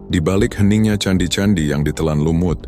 Di balik heningnya candi-candi yang ditelan lumut,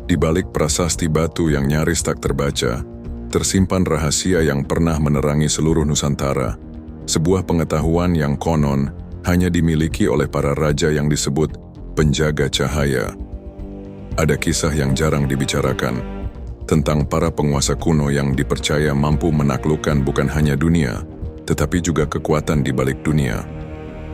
di balik prasasti batu yang nyaris tak terbaca, tersimpan rahasia yang pernah menerangi seluruh Nusantara, sebuah pengetahuan yang konon hanya dimiliki oleh para raja yang disebut penjaga cahaya. Ada kisah yang jarang dibicarakan, tentang para penguasa kuno yang dipercaya mampu menaklukkan bukan hanya dunia, tetapi juga kekuatan di balik dunia.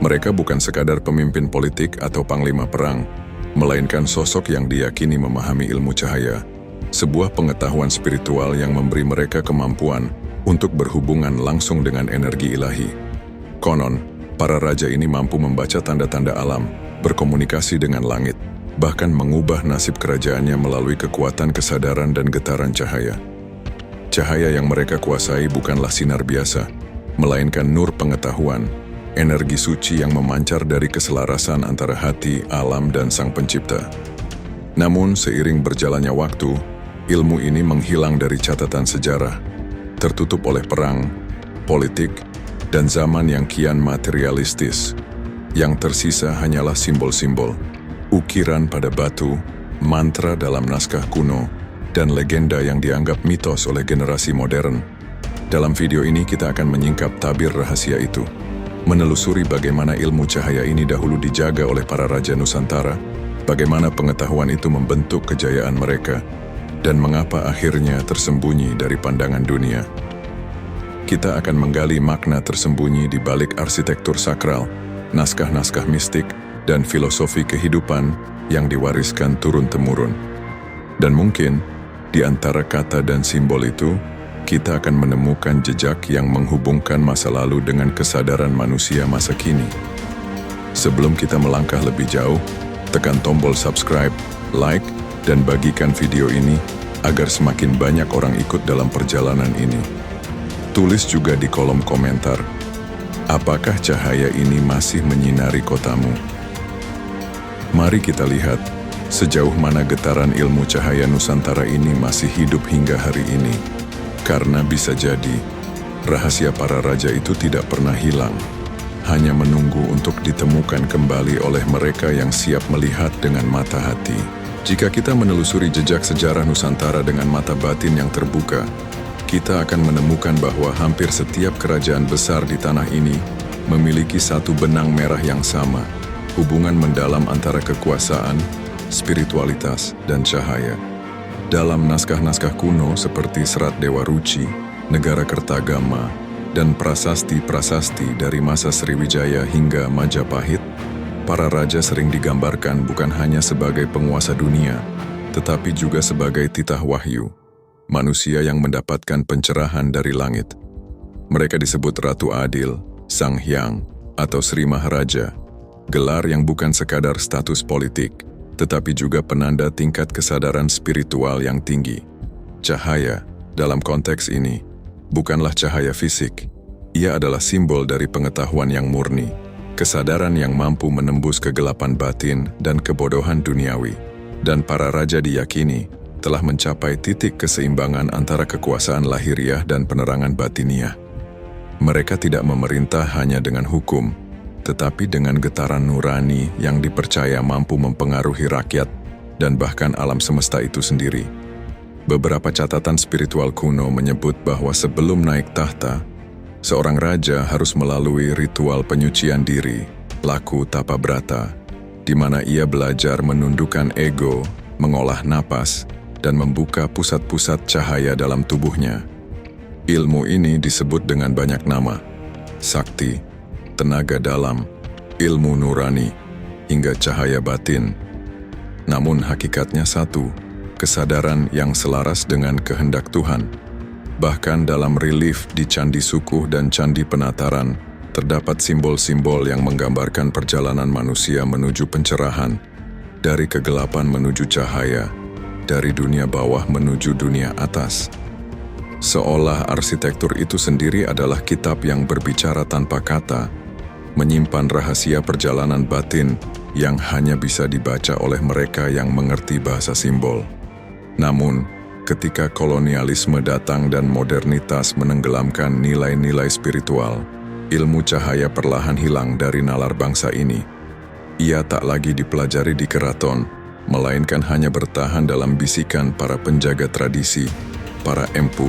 Mereka bukan sekadar pemimpin politik atau panglima perang, melainkan sosok yang diyakini memahami ilmu cahaya, sebuah pengetahuan spiritual yang memberi mereka kemampuan untuk berhubungan langsung dengan energi ilahi. Konon, para raja ini mampu membaca tanda-tanda alam, berkomunikasi dengan langit, bahkan mengubah nasib kerajaannya melalui kekuatan kesadaran dan getaran cahaya. Cahaya yang mereka kuasai bukanlah sinar biasa, melainkan nur pengetahuan, energi suci yang memancar dari keselarasan antara hati, alam, dan Sang Pencipta. Namun, seiring berjalannya waktu, ilmu ini menghilang dari catatan sejarah, tertutup oleh perang, politik, dan zaman yang kian materialistis. Yang tersisa hanyalah simbol-simbol, ukiran pada batu, mantra dalam naskah kuno, dan legenda yang dianggap mitos oleh generasi modern. Dalam video ini kita akan menyingkap tabir rahasia itu, menelusuri bagaimana ilmu cahaya ini dahulu dijaga oleh para raja Nusantara, bagaimana pengetahuan itu membentuk kejayaan mereka, dan mengapa akhirnya tersembunyi dari pandangan dunia. Kita akan menggali makna tersembunyi di balik arsitektur sakral, naskah-naskah mistik, dan filosofi kehidupan yang diwariskan turun-temurun. Dan mungkin, di antara kata dan simbol itu, kita akan menemukan jejak yang menghubungkan masa lalu dengan kesadaran manusia masa kini. Sebelum kita melangkah lebih jauh, tekan tombol subscribe, like, dan bagikan video ini agar semakin banyak orang ikut dalam perjalanan ini. Tulis juga di kolom komentar, apakah cahaya ini masih menyinari kotamu? Mari kita lihat sejauh mana getaran ilmu cahaya Nusantara ini masih hidup hingga hari ini. Karena bisa jadi, rahasia para raja itu tidak pernah hilang, hanya menunggu untuk ditemukan kembali oleh mereka yang siap melihat dengan mata hati. Jika kita menelusuri jejak sejarah Nusantara dengan mata batin yang terbuka, kita akan menemukan bahwa hampir setiap kerajaan besar di tanah ini memiliki satu benang merah yang sama, hubungan mendalam antara kekuasaan, spiritualitas, dan cahaya. Dalam naskah-naskah kuno seperti Serat Dewa Ruci, Negara Kertagama, dan prasasti-prasasti dari masa Sriwijaya hingga Majapahit, para raja sering digambarkan bukan hanya sebagai penguasa dunia, tetapi juga sebagai titah wahyu, manusia yang mendapatkan pencerahan dari langit. Mereka disebut Ratu Adil, Sang Hyang, atau Sri Maharaja, gelar yang bukan sekadar status politik, tetapi juga penanda tingkat kesadaran spiritual yang tinggi. Cahaya, dalam konteks ini, bukanlah cahaya fisik. Ia adalah simbol dari pengetahuan yang murni, kesadaran yang mampu menembus kegelapan batin dan kebodohan duniawi. Dan para raja diyakini telah mencapai titik keseimbangan antara kekuasaan lahiriah dan penerangan batiniah. Mereka tidak memerintah hanya dengan hukum, tetapi dengan getaran nurani yang dipercaya mampu mempengaruhi rakyat dan bahkan alam semesta itu sendiri. Beberapa catatan spiritual kuno menyebut bahwa sebelum naik tahta, seorang raja harus melalui ritual penyucian diri, laku tapa brata, di mana ia belajar menundukkan ego, mengolah napas, dan membuka pusat-pusat cahaya dalam tubuhnya. Ilmu ini disebut dengan banyak nama: sakti, tenaga dalam, ilmu nurani, hingga cahaya batin. Namun hakikatnya satu, kesadaran yang selaras dengan kehendak Tuhan. Bahkan dalam relief di Candi Sukuh dan Candi Penataran, terdapat simbol-simbol yang menggambarkan perjalanan manusia menuju pencerahan, dari kegelapan menuju cahaya, dari dunia bawah menuju dunia atas. Seolah arsitektur itu sendiri adalah kitab yang berbicara tanpa kata, menyimpan rahasia perjalanan batin yang hanya bisa dibaca oleh mereka yang mengerti bahasa simbol. Namun, ketika kolonialisme datang dan modernitas menenggelamkan nilai-nilai spiritual, ilmu cahaya perlahan hilang dari nalar bangsa ini. Ia tak lagi dipelajari di keraton, melainkan hanya bertahan dalam bisikan para penjaga tradisi, para empu,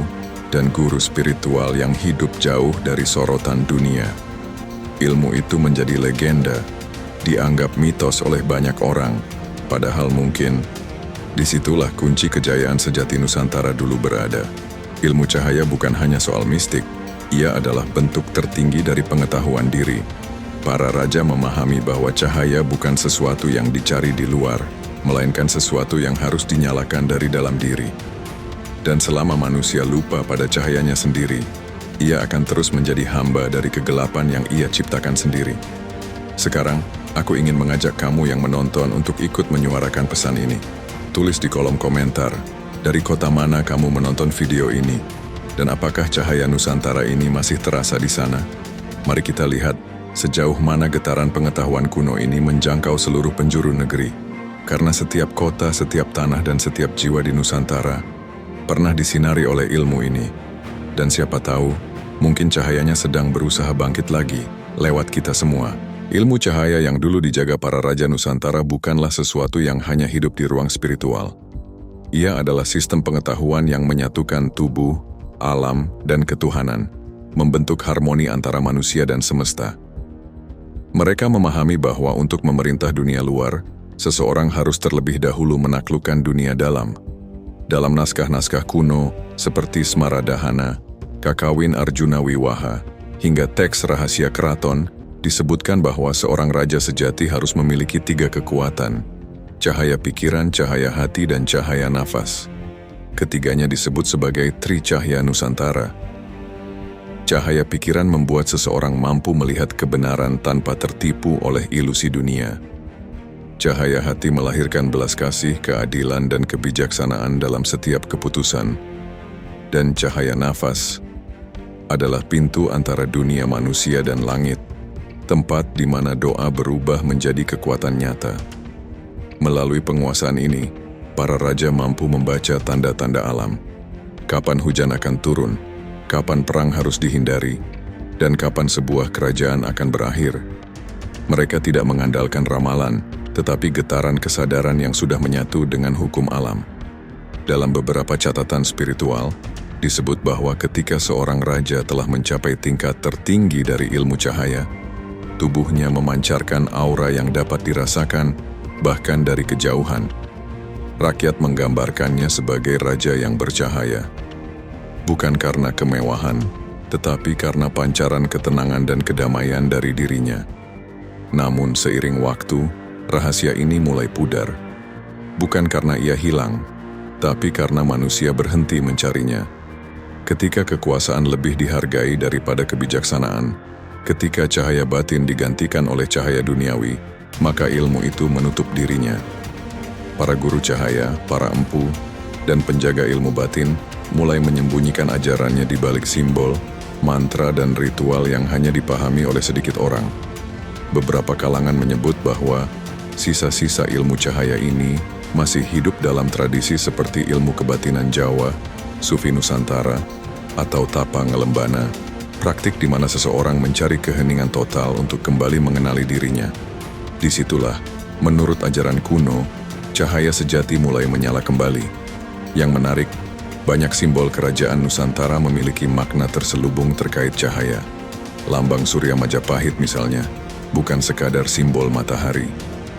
dan guru spiritual yang hidup jauh dari sorotan dunia. Ilmu itu menjadi legenda, dianggap mitos oleh banyak orang, padahal mungkin disitulah kunci kejayaan sejati Nusantara dulu berada. Ilmu cahaya bukan hanya soal mistik, ia adalah bentuk tertinggi dari pengetahuan diri. Para raja memahami bahwa cahaya bukan sesuatu yang dicari di luar, melainkan sesuatu yang harus dinyalakan dari dalam diri. Dan selama manusia lupa pada cahayanya sendiri, ia akan terus menjadi hamba dari kegelapan yang ia ciptakan sendiri. Sekarang, aku ingin mengajak kamu yang menonton untuk ikut menyuarakan pesan ini. Tulis di kolom komentar, dari kota mana kamu menonton video ini, dan apakah cahaya Nusantara ini masih terasa di sana? Mari kita lihat sejauh mana getaran pengetahuan kuno ini menjangkau seluruh penjuru negeri. Karena setiap kota, setiap tanah, dan setiap jiwa di Nusantara pernah disinari oleh ilmu ini. Dan siapa tahu, mungkin cahayanya sedang berusaha bangkit lagi, lewat kita semua. Ilmu cahaya yang dulu dijaga para raja Nusantara bukanlah sesuatu yang hanya hidup di ruang spiritual. Ia adalah sistem pengetahuan yang menyatukan tubuh, alam, dan ketuhanan, membentuk harmoni antara manusia dan semesta. Mereka memahami bahwa untuk memerintah dunia luar, seseorang harus terlebih dahulu menaklukkan dunia dalam. Dalam naskah-naskah kuno, seperti Smaradahana, Kakawin Arjuna Wiwaha, hingga teks rahasia keraton, disebutkan bahwa seorang raja sejati harus memiliki 3 kekuatan: cahaya pikiran, cahaya hati, dan cahaya nafas. Ketiganya disebut sebagai Tricahya Nusantara. Cahaya pikiran membuat seseorang mampu melihat kebenaran tanpa tertipu oleh ilusi dunia. Cahaya hati melahirkan belas kasih, keadilan, dan kebijaksanaan dalam setiap keputusan. Dan cahaya nafas adalah pintu antara dunia manusia dan langit, tempat di mana doa berubah menjadi kekuatan nyata. Melalui penguasaan ini, para raja mampu membaca tanda-tanda alam. Kapan hujan akan turun, kapan perang harus dihindari, dan kapan sebuah kerajaan akan berakhir. Mereka tidak mengandalkan ramalan, tetapi getaran kesadaran yang sudah menyatu dengan hukum alam. Dalam beberapa catatan spiritual, disebut bahwa ketika seorang raja telah mencapai tingkat tertinggi dari ilmu cahaya, tubuhnya memancarkan aura yang dapat dirasakan bahkan dari kejauhan. Rakyat menggambarkannya sebagai raja yang bercahaya. Bukan karena kemewahan, tetapi karena pancaran ketenangan dan kedamaian dari dirinya. Namun seiring waktu, rahasia ini mulai pudar. Bukan karena ia hilang, tapi karena manusia berhenti mencarinya. Ketika kekuasaan lebih dihargai daripada kebijaksanaan, ketika cahaya batin digantikan oleh cahaya duniawi, maka ilmu itu menutup dirinya. Para guru cahaya, para empu, dan penjaga ilmu batin mulai menyembunyikan ajarannya di balik simbol, mantra, dan ritual yang hanya dipahami oleh sedikit orang. Beberapa kalangan menyebut bahwa sisa-sisa ilmu cahaya ini masih hidup dalam tradisi seperti ilmu kebatinan Jawa, Sufi Nusantara, atau Tapa Ngelembana, praktik di mana seseorang mencari keheningan total untuk kembali mengenali dirinya. Disitulah, menurut ajaran kuno, cahaya sejati mulai menyala kembali. Yang menarik, banyak simbol kerajaan Nusantara memiliki makna terselubung terkait cahaya. Lambang Surya Majapahit misalnya, bukan sekadar simbol matahari.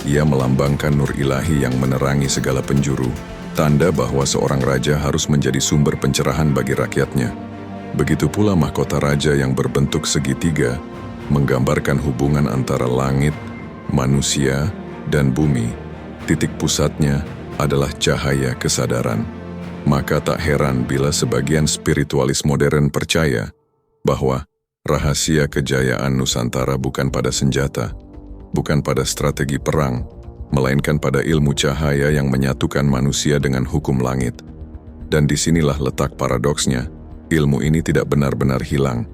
Ia melambangkan nur ilahi yang menerangi segala penjuru, tanda bahwa seorang raja harus menjadi sumber pencerahan bagi rakyatnya. Begitu pula mahkota raja yang berbentuk segitiga, menggambarkan hubungan antara langit, manusia, dan bumi. Titik pusatnya adalah cahaya kesadaran. Maka tak heran bila sebagian spiritualis modern percaya bahwa rahasia kejayaan Nusantara bukan pada senjata, bukan pada strategi perang, melainkan pada ilmu cahaya yang menyatukan manusia dengan hukum langit. Dan disinilah letak paradoksnya, ilmu ini tidak benar-benar hilang.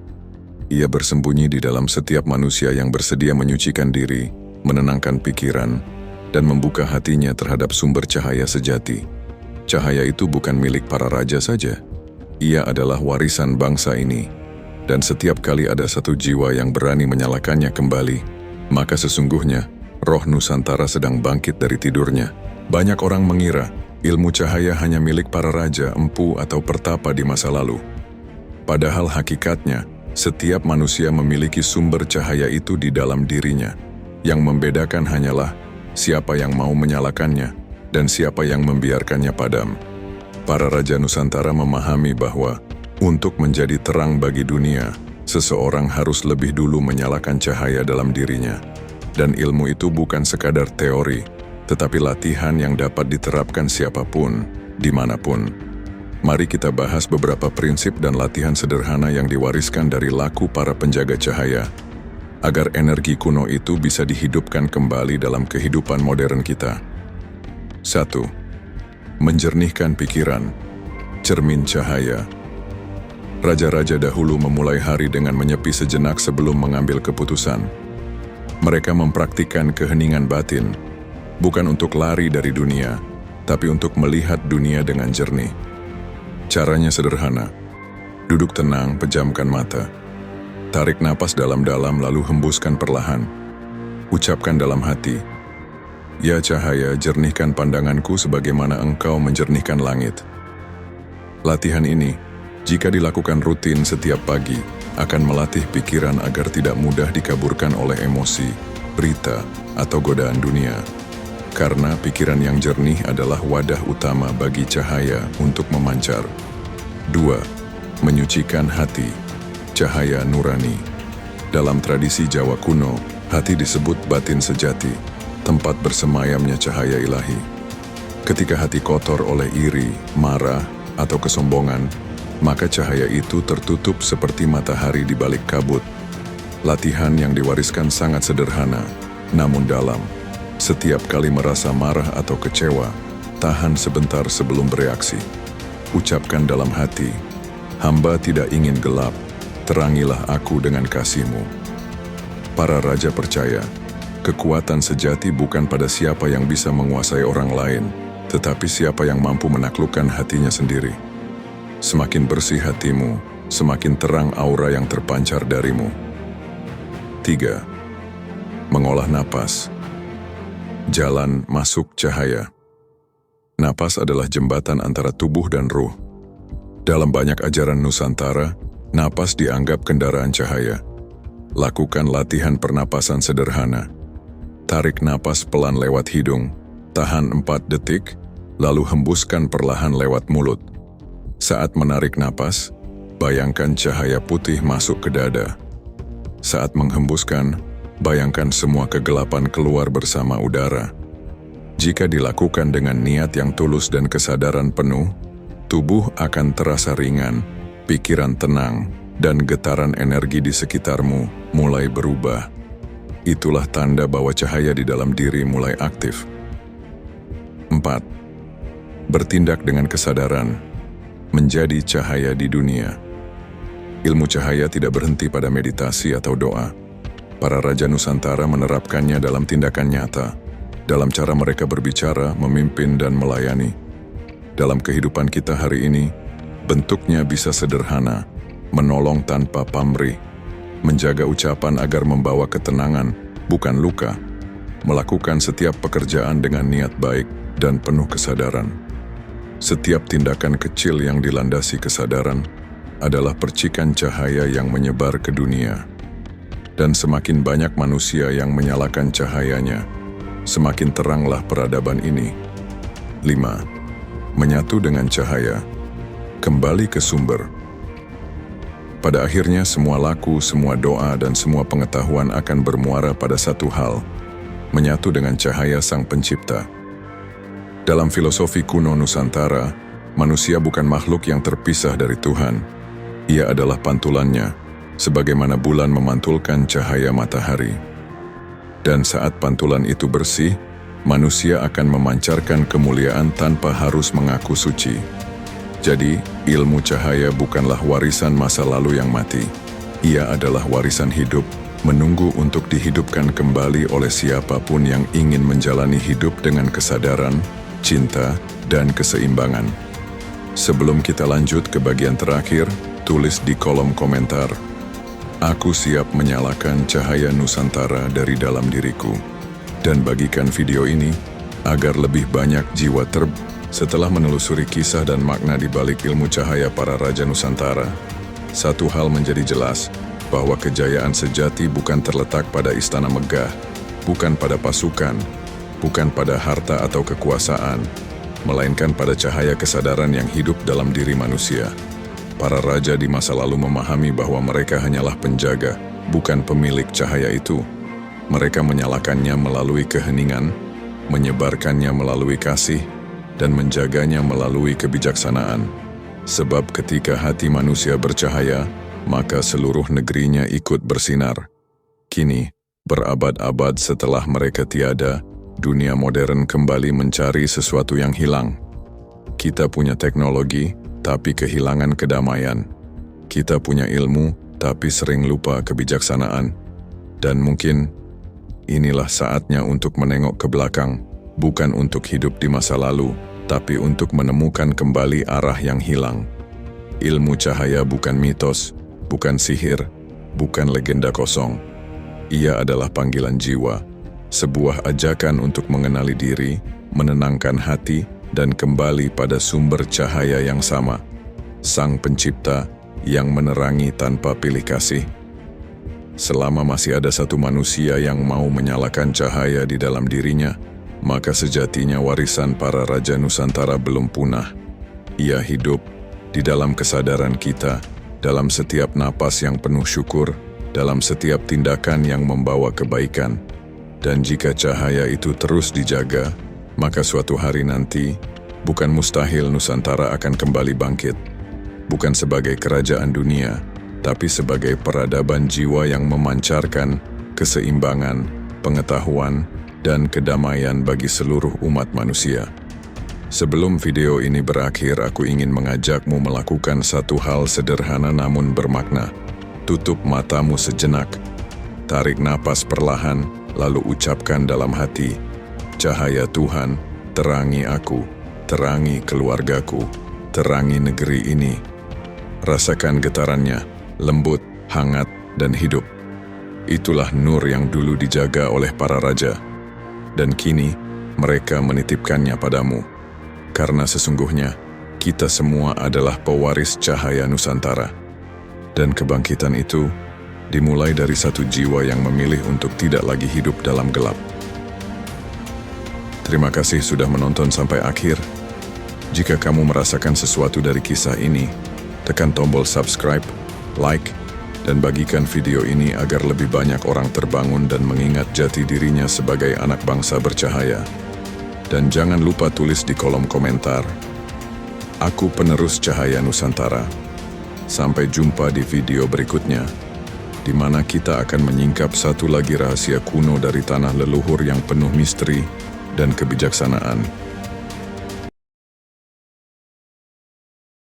Ia bersembunyi di dalam setiap manusia yang bersedia menyucikan diri, menenangkan pikiran, dan membuka hatinya terhadap sumber cahaya sejati. Cahaya itu bukan milik para raja saja. Ia adalah warisan bangsa ini. Dan setiap kali ada satu jiwa yang berani menyalakannya kembali, maka sesungguhnya Roh Nusantara sedang bangkit dari tidurnya. Banyak orang mengira ilmu cahaya hanya milik para raja, empu, atau pertapa di masa lalu. Padahal hakikatnya, setiap manusia memiliki sumber cahaya itu di dalam dirinya. Yang membedakan hanyalah siapa yang mau menyalakannya dan siapa yang membiarkannya padam. Para raja Nusantara memahami bahwa untuk menjadi terang bagi dunia, seseorang harus lebih dulu menyalakan cahaya dalam dirinya. Dan ilmu itu bukan sekadar teori, tetapi latihan yang dapat diterapkan siapapun, dimanapun. Mari kita bahas beberapa prinsip dan latihan sederhana yang diwariskan dari laku para penjaga cahaya, agar energi kuno itu bisa dihidupkan kembali dalam kehidupan modern kita. 1. Menjernihkan pikiran. Cermin cahaya. Raja-raja dahulu memulai hari dengan menyepi sejenak sebelum mengambil keputusan. Mereka mempraktikkan keheningan batin, bukan untuk lari dari dunia, tapi untuk melihat dunia dengan jernih. Caranya sederhana. Duduk tenang, pejamkan mata. Tarik napas dalam-dalam lalu hembuskan perlahan. Ucapkan dalam hati, "Ya cahaya, jernihkan pandanganku sebagaimana engkau menjernihkan langit." Latihan ini, jika dilakukan rutin setiap pagi, akan melatih pikiran agar tidak mudah dikaburkan oleh emosi, berita, atau godaan dunia. Karena pikiran yang jernih adalah wadah utama bagi cahaya untuk memancar. 2. Menyucikan hati. Cahaya nurani. Dalam tradisi Jawa kuno, hati disebut batin sejati, tempat bersemayamnya cahaya ilahi. Ketika hati kotor oleh iri, marah, atau kesombongan, maka cahaya itu tertutup seperti matahari di balik kabut. Latihan yang diwariskan sangat sederhana, namun dalam. Setiap kali merasa marah atau kecewa, tahan sebentar sebelum bereaksi. Ucapkan dalam hati, "Hamba tidak ingin gelap, terangilah aku dengan kasih-Mu." Para raja percaya, kekuatan sejati bukan pada siapa yang bisa menguasai orang lain, tetapi siapa yang mampu menaklukkan hatinya sendiri. Semakin bersih hatimu, semakin terang aura yang terpancar darimu. 3. Mengolah napas. Jalan masuk cahaya. Napas adalah jembatan antara tubuh dan ruh. Dalam banyak ajaran Nusantara, napas dianggap kendaraan cahaya. Lakukan latihan pernapasan sederhana. Tarik napas pelan lewat hidung, tahan 4 detik, lalu hembuskan perlahan lewat mulut. Saat menarik napas, bayangkan cahaya putih masuk ke dada. Saat menghembuskan, bayangkan semua kegelapan keluar bersama udara. Jika dilakukan dengan niat yang tulus dan kesadaran penuh, tubuh akan terasa ringan, pikiran tenang, dan getaran energi di sekitarmu mulai berubah. Itulah tanda bahwa cahaya di dalam diri mulai aktif. 4. Bertindak dengan kesadaran. Menjadi cahaya di dunia. Ilmu cahaya tidak berhenti pada meditasi atau doa. Para raja Nusantara menerapkannya dalam tindakan nyata, dalam cara mereka berbicara, memimpin, dan melayani. Dalam kehidupan kita hari ini, bentuknya bisa sederhana, menolong tanpa pamrih, menjaga ucapan agar membawa ketenangan, bukan luka, melakukan setiap pekerjaan dengan niat baik dan penuh kesadaran. Setiap tindakan kecil yang dilandasi kesadaran adalah percikan cahaya yang menyebar ke dunia. Dan semakin banyak manusia yang menyalakan cahayanya, semakin teranglah peradaban ini. 5. Menyatu dengan cahaya. Kembali ke sumber. Pada akhirnya semua laku, semua doa, dan semua pengetahuan akan bermuara pada satu hal, menyatu dengan cahaya Sang Pencipta. Dalam filosofi kuno Nusantara, manusia bukan makhluk yang terpisah dari Tuhan. Ia adalah pantulannya, sebagaimana bulan memantulkan cahaya matahari. Dan saat pantulan itu bersih, manusia akan memancarkan kemuliaan tanpa harus mengaku suci. Jadi, ilmu cahaya bukanlah warisan masa lalu yang mati. Ia adalah warisan hidup, menunggu untuk dihidupkan kembali oleh siapapun yang ingin menjalani hidup dengan kesadaran, cinta, dan keseimbangan. Sebelum kita lanjut ke bagian terakhir, tulis di kolom komentar, "Aku siap menyalakan cahaya Nusantara dari dalam diriku." dan bagikan video ini agar lebih banyak jiwa Setelah menelusuri kisah dan makna di balik ilmu cahaya para Raja Nusantara, satu hal menjadi jelas, bahwa kejayaan sejati bukan terletak pada istana megah, bukan pada pasukan, bukan pada harta atau kekuasaan, melainkan pada cahaya kesadaran yang hidup dalam diri manusia. Para raja di masa lalu memahami bahwa mereka hanyalah penjaga, bukan pemilik cahaya itu. Mereka menyalakannya melalui keheningan, menyebarkannya melalui kasih, dan menjaganya melalui kebijaksanaan. Sebab ketika hati manusia bercahaya, maka seluruh negerinya ikut bersinar. Kini, berabad-abad setelah mereka tiada, dunia modern kembali mencari sesuatu yang hilang. Kita punya teknologi, tapi kehilangan kedamaian. Kita punya ilmu, tapi sering lupa kebijaksanaan. Dan mungkin, inilah saatnya untuk menengok ke belakang, bukan untuk hidup di masa lalu, tapi untuk menemukan kembali arah yang hilang. Ilmu cahaya bukan mitos, bukan sihir, bukan legenda kosong. Ia adalah panggilan jiwa, sebuah ajakan untuk mengenali diri, menenangkan hati, dan kembali pada sumber cahaya yang sama, Sang Pencipta yang menerangi tanpa pilih kasih. Selama masih ada satu manusia yang mau menyalakan cahaya di dalam dirinya, maka sejatinya warisan para Raja Nusantara belum punah. Ia hidup di dalam kesadaran kita, dalam setiap napas yang penuh syukur, dalam setiap tindakan yang membawa kebaikan. Dan jika cahaya itu terus dijaga, maka suatu hari nanti, bukan mustahil Nusantara akan kembali bangkit. Bukan sebagai kerajaan dunia, tapi sebagai peradaban jiwa yang memancarkan keseimbangan, pengetahuan, dan kedamaian bagi seluruh umat manusia. Sebelum video ini berakhir, aku ingin mengajakmu melakukan satu hal sederhana namun bermakna. Tutup matamu sejenak, tarik napas perlahan, lalu ucapkan dalam hati, "Cahaya Tuhan, terangi aku, terangi keluargaku, terangi negeri ini." Rasakan getarannya, lembut, hangat, dan hidup. Itulah nur yang dulu dijaga oleh para raja. Dan kini, mereka menitipkannya padamu. Karena sesungguhnya, kita semua adalah pewaris cahaya Nusantara. Dan kebangkitan itu, dimulai dari satu jiwa yang memilih untuk tidak lagi hidup dalam gelap. Terima kasih sudah menonton sampai akhir. Jika kamu merasakan sesuatu dari kisah ini, tekan tombol subscribe, like, dan bagikan video ini agar lebih banyak orang terbangun dan mengingat jati dirinya sebagai anak bangsa bercahaya. Dan jangan lupa tulis di kolom komentar, "Aku penerus cahaya Nusantara." Sampai jumpa di video berikutnya, di mana kita akan menyingkap satu lagi rahasia kuno dari tanah leluhur yang penuh misteri dan kebijaksanaan.